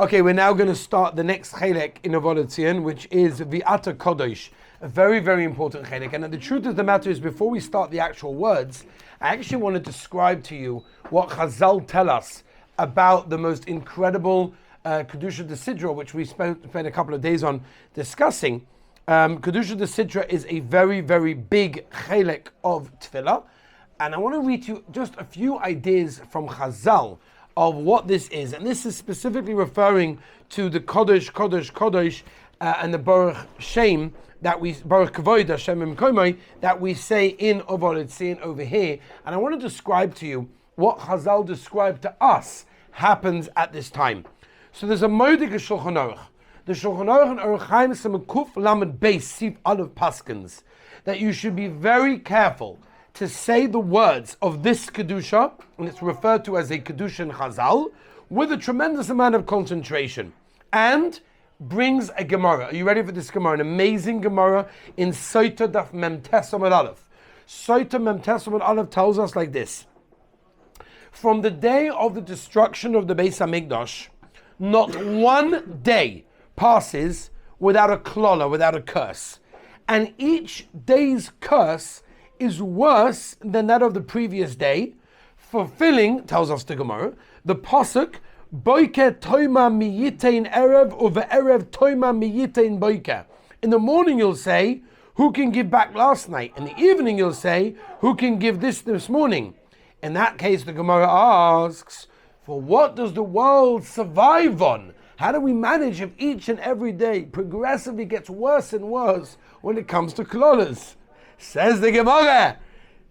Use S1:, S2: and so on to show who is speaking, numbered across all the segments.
S1: Okay, we're now going to start the next chelek in Avodat Zion, which is Vi'ata Kodesh, a very, very important chelek. And the truth of the matter is, before we start the actual words, I actually want to describe to you what Chazal tell us about the most incredible Kedusha de Siddur, which we spent a couple of days on discussing. Kedusha de Siddur is a very, very big chelek of Tefillah. And I want to read you just a few ideas from Chazal of what this is. And this is specifically referring to the Kodesh, and the Baruch Shem, Baruch Kavod Hashem Imkomai, that we say in Avodat Zion over here. And I want to describe to you what Chazal described to us happens at this time. So there's a Moedik Shulchan Aruch. The Shulchan Aruch and Aruch Chaim Samekuf Lamed Beis Sif Aleph Paskins that you should be very careful to say the words of this Kedusha, and it's referred to as a Kedusha in Chazal, with a tremendous amount of concentration, and brings a Gemara. Are you ready for this Gemara? An amazing Gemara in Siddur Daf Mem Tes Amud Aleph. Siddur Mem Tes Amud Aleph tells us like this: from the day of the destruction of the Beis HaMikdash, not one day passes without a klola, without a curse. And each day's curse is worse than that of the previous day, fulfilling, tells us the Gemara, the pasuk, Boiker toima miyitein erev uve erev toima miyitein boiker. In the morning you'll say, who can give back last night? In the evening you'll say, who can give this morning? In that case, the Gemara asks, for what does the world survive on? How do we manage if each and every day progressively gets worse and worse when it comes to klolas? Says the Gemara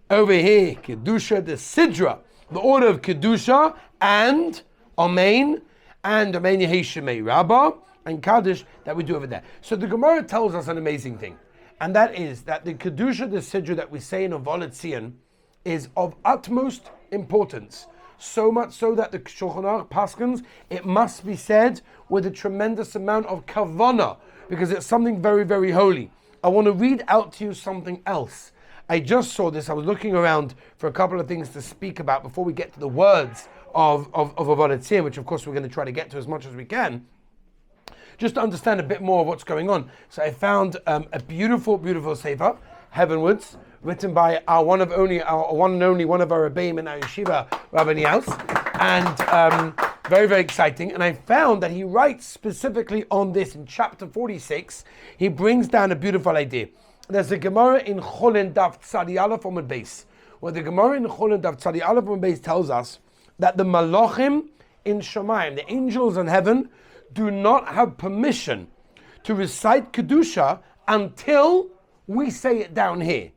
S1: over here, Kedusha de Sidra, the order of Kedusha and Amen and Amen Yehi Shemei Rabbah and Kaddish that we do over there. So the Gemara tells us an amazing thing, and that is that the Kedusha de Sidra that we say in Avodat Zion is of utmost importance. So much so that the Shulchan Aruch Paskins, it must be said with a tremendous amount of kavanah, because it's something very, very holy. I want to read out to you something else. I just saw this. I was looking around for a couple of things to speak about before we get to the words of Avodat Zion, which of course we're going to try to get to as much as we can, just to understand a bit more of what's going on. So I found a beautiful, beautiful sefer, Heavenwards, written by our one and only one of our Rebbeim in our yeshiva, Rabbi Niaus, and very, very exciting. And I found that he writes specifically on this in chapter 46. He brings down a beautiful idea. There's a Gemara in Cholin Daf Tzadi Aleph Amud Beis, where the Gemara in Cholin Daf Tzadi Aleph Amud Beis tells us that the Malachim in Shemayim, the angels in heaven, do not have permission to recite Kedusha until we say it down here.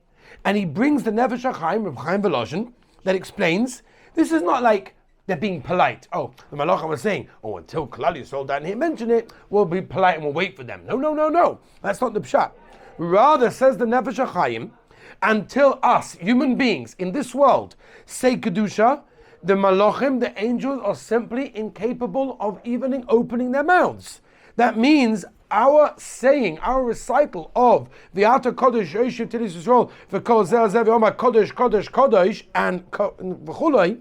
S1: And he brings the Nefesh HaChaim, Reb Chaim Volozhin, that explains this is not like they're being polite. Oh, the Malachim was saying, until Klal Yisrael down here mention it, we'll be polite and we'll wait for them. No. That's not the pshat. Rather, says the Nefesh HaChaim, until us, human beings in this world, say Kedusha, the Malachim, the angels, are simply incapable of even opening their mouths. That means our saying, our recital of Vi'ata Kodesh Yoshev Tilis Yisrael V'Kol Zeh Zeh V'Omar Kodesh Kodesh Kodesh and V'chulei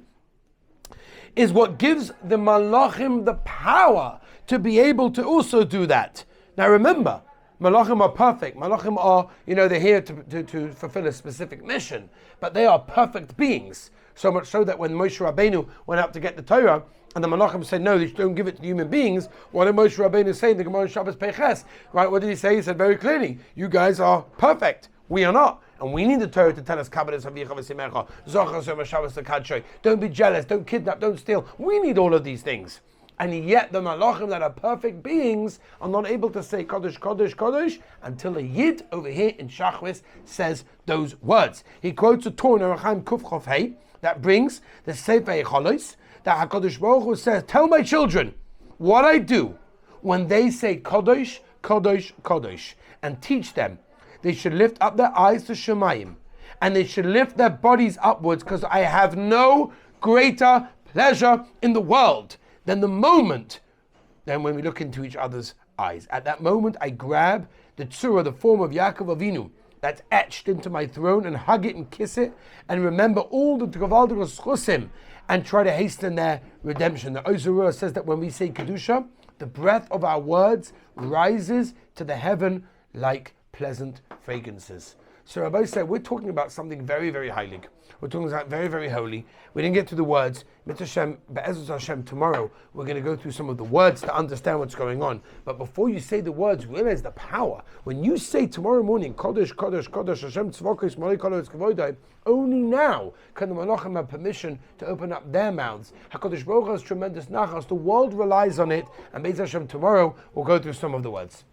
S1: is what gives the Malachim the power to be able to also do that. Now remember, Malachim are perfect. Malachim are, they're here to fulfill a specific mission, but they are perfect beings. So much so that when Moshe Rabbeinu went out to get the Torah, and the Malachim said, no, they don't give it to human beings, what did Moshe Rabbeinu say in the Gemara in Shabbos Peiches? Right, what did he say? He said very clearly, you guys are perfect. We are not. And we need the Torah to tell us, don't be jealous, don't kidnap, don't steal. We need all of these things. And yet the Malachim that are perfect beings are not able to say Kodesh, Kodesh, Kodesh until a Yid over here in Shachris says those words. He quotes a Torah in Arachaim Kuf Chof Hei that brings the Sefer Cholos, that HaKadosh Baruch Hu says, tell my children what I do when they say Kodesh, Kodesh, Kodesh, and teach them. They should lift up their eyes to Shemayim, and they should lift their bodies upwards, because I have no greater pleasure in the world than when we look into each other's eyes. At that moment, I grab the tzura, the form of Yaakov Avinu, that's etched into my throne, and hug it and kiss it, and remember all the Gavaldik Schusim, and try to hasten their redemption. The Ozerua says that when we say Kedusha, The breath of our words rises to the heaven like pleasant fragrances. So Rabbi said, we're talking about something very, very heilig. We're talking about very, very holy. We didn't get to the words. Be'ezus Hashem, tomorrow we're going to go through some of the words to understand what's going on. But before you say the words, realize the power. When you say tomorrow morning, Kodesh, Kodesh, Kodesh, Hashem Tzvokos, Malei Kodesh Kavoday, only now can the Malachim have permission to open up their mouths. HaKadosh Baruch Hu has tremendous nachas. The world relies on it. And Be'ez Hashem, tomorrow we'll go through some of the words.